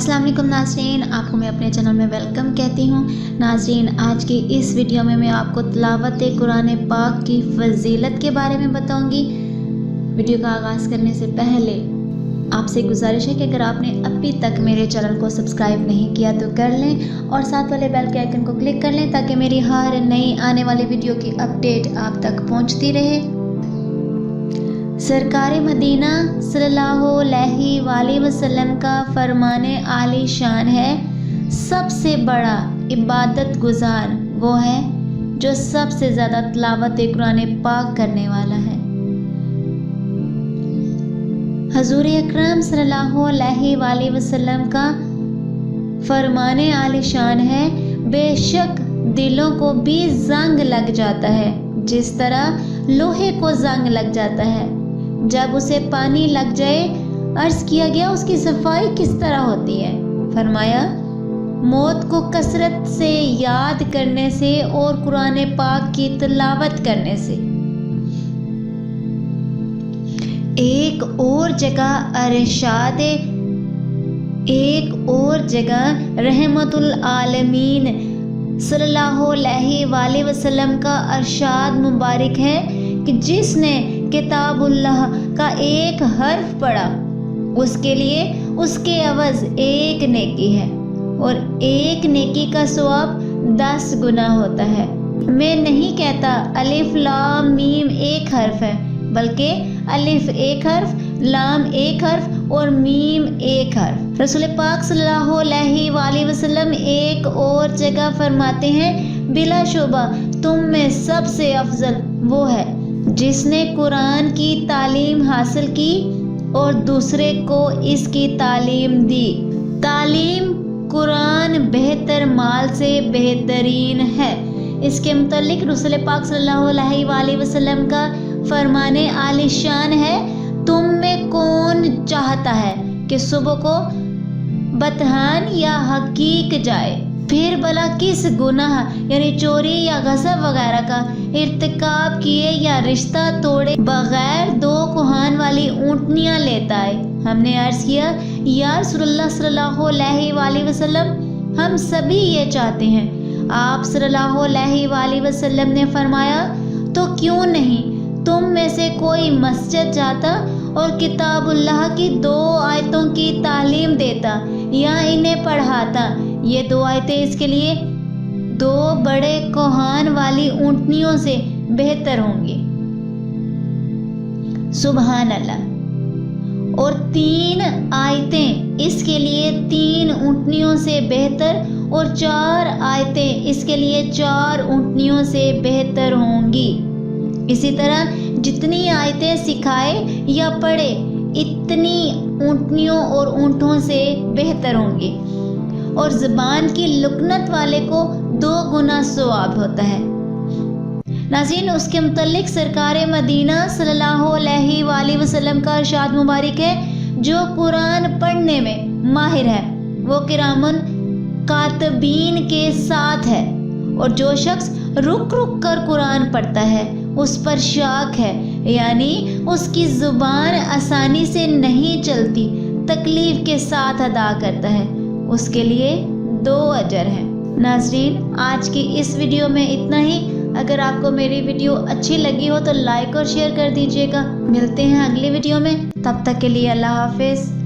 अस्सलाम वालेकुम नाज़रीन, आपको मैं अपने चैनल में वेलकम कहती हूँ। नाज़रीन, आज की इस वीडियो में मैं आपको तिलावत कुरान पाक की फजीलत के बारे में बताऊँगी। वीडियो का आगाज़ करने से पहले आपसे गुजारिश है कि अगर आपने अभी तक मेरे चैनल को सब्सक्राइब नहीं किया तो कर लें और साथ वाले बेल के आइकन को क्लिक कर लें ताकि मेरी हर नई आने वाली वीडियो की अपडेट आप तक पहुँचती रहे। सरकार मदीना सल्लल्लाहु अलैहि वसल्लम का फरमाने आली शान है, सबसे बड़ा इबादत गुजार वो है जो सबसे ज़्यादा तिलावत कुरान पाक करने वाला है। हजूर अकरम सल्लल्लाहु अलैहि वसल्लम का फरमाने आली शान है, बेशक दिलों को भी जंग लग जाता है जिस तरह लोहे को जंग लग जाता है जब उसे पानी लग जाए। अर्ज किया गया उसकी सफाई किस तरह होती है? फरमाया मौत को कसरत से याद करने से और कुरान पाक की तिलावत करने से। एक और जगह रहमतुल आलमीन सल्लल्लाहु अलैहि वसल्लम का अरशाद मुबारक है कि जिसने किताबुल्लाह का एक हर्फ पढ़ा उसके लिए उसके अवज़ एक नेकी है और एक नेकी का सवाब 10 गुना होता है। मैं नहीं कहता अलिफ लाम मीम एक हर्फ है, बल्कि अलिफ एक हर्फ, लाम एक हर्फ और मीम एक हर्फ। रसूल पाक सल्लल्लाहु अलैहि वसल्लम एक और जगह फरमाते हैं, बिला शुबा तुम में सबसे अफजल वो है जिसने कुरान की तालीम हासिल की और दूसरे को इसकी तालीम दी। तालीम कुरान बेहतर माल से बेहतरीन है। इसके मुतालिक रसूल पाक सल्लल्लाहु अलैहि वसल्लम का फरमाने आली शान है, तुम में कौन चाहता है कि सुबह को बतहान या हकीक जाए, फिर भला किस गुनाह यानी चोरी या गज़ब वगैरह का इर्तिकाब किए या रिश्ता तोड़े बगैर 2 कुहान वाली ऊँटनियाँ लेता है। हमने अर्ज़ किया या रसूलुल्लाह सल्लल्लाहु अलैहि वसल्लम, हम सभी ये चाहते हैं। आप सल्लल्लाहु अलैहि वसल्लम ने फरमाया, तो क्यों नहीं तुम में से कोई मस्जिद जाता और किताबुल्लाह की 2 आयतों की तालीम देता या इन्हें पढ़ाता। ये 2 आयतें इसके लिए 2 बड़े कोहान वाली ऊँटनियों से बेहतर होंगी। सुभान अल्लाह। और 3 आयतें इसके लिए 3 ऊँटनियों से बेहतर और 4 आयतें इसके लिए 4 ऊँटनियों से बेहतर होंगी। इसी तरह जितनी आयतें सिखाए या पढ़े इतनी ऊँटनियों और ऊँटों से बेहतर होंगी और ज़बान की लुकनत वाले को 2 गुना सवाब होता है। नाज़रीन, उसके मुतालिक सरकार मदीना सल्लल्लाहु अलैहि वसल्लम का इरशाद मुबारक है, जो कुरान पढ़ने में माहिर है वो किरामन कातबीन के साथ है और जो शख्स रुक रुक कर कुरान पढ़ता है उस पर शाक है, यानी उसकी ज़ुबान आसानी से नहीं चलती, तकलीफ़ के साथ अदा करता है, उसके लिए 2 अजर हैं। नाज़रीन, आज की इस वीडियो में इतना ही। अगर आपको मेरी वीडियो अच्छी लगी हो तो लाइक और शेयर कर दीजिएगा। मिलते हैं अगली वीडियो में, तब तक के लिए अल्लाह हाफिज़।